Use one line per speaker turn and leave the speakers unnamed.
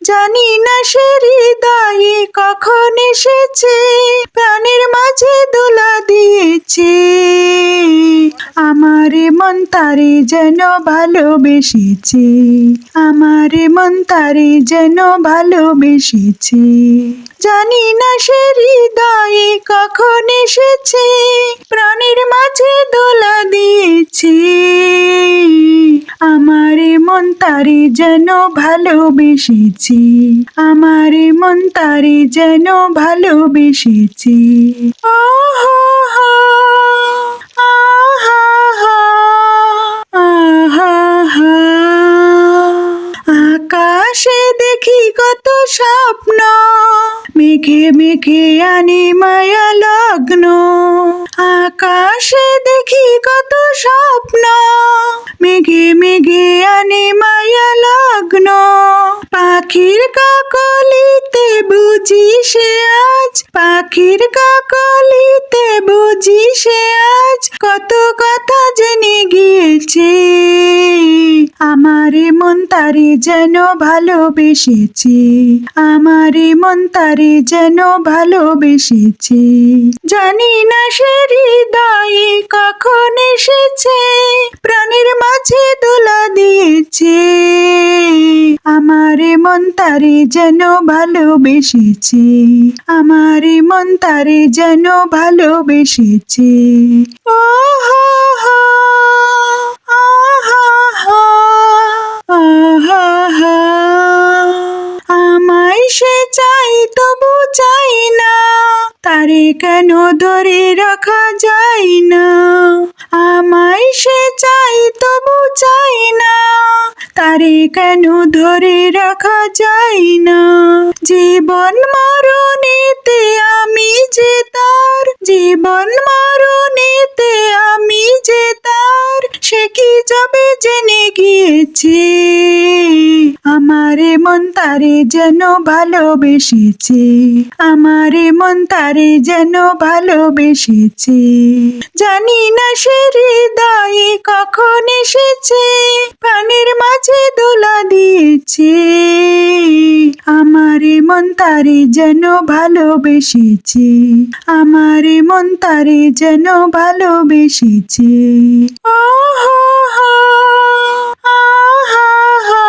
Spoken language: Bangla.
জানি না সে হৃদয়ে কখন এসেছে, প্রাণের মাঝে দোলা দিয়েছে। আমার মন তারে যেন ভালোবেসেছে, আমার মন তারে যেন ভালোবেসেছে। জানি না সে হৃদয়ে কখন এসেছে, প্রাণের মাঝে দোলা দিয়েছে। আমার মন তারে যেন ভালোবেসেছে, আমার মন তারে যেন ভালোবেসেছে। ও হো হো, আহা হা, আহা হা। আকাশে দেখি কত স্বপ্ন, মেঘে মেঘে আনি মায়া লগ্ন। আকাশে দেখি কত স্বপ্ন, মেঘে মেঘে আনি মায়া লগ্ন। পাখির কাকলিতে বুঝি সে আজ, পাখির কাকলিতে বুঝি সে আজ কত কথা জেনে গিয়েছে। আমার মন তারে যেন ভালোবেসেছে, আমার মন তারে যেন ভালোবেসেছে। জানি না সে হৃদয়ে কখন এসেছে, প্রাণের মাঝে দোলা দিয়েছে। আমার মন তারে যেন ভালোবেসেছে, আমার মন তারে যেন ভালোবেসেছে। ও হো হো, আহা হা, আহা হা। আমায় সে চাই তবু চাই না, তারে কেন ধরে রাখা যায় না। আমায় সে চাই তবু চাই না, তারে কেন ধরে রাখা যায় না। জীবন মরণেতে আমি যে তার, জীবন মরণেতে আমি যে তার, সে কি যাবে জেনে গিয়েছে। আমার মন তারে যেন ভালোবেসেছে, আমার মন তারে যেন ভালোবেসেছে। জানি না সে হৃদয়ে কখন এসেছে, প্রাণের মাঝে দোলা দিয়েছে। আমার মন তারে যেন ভালোবেসেছে, আমার মন তারে যেন ভালোবেসেছে। ও হো হো, আহা হা।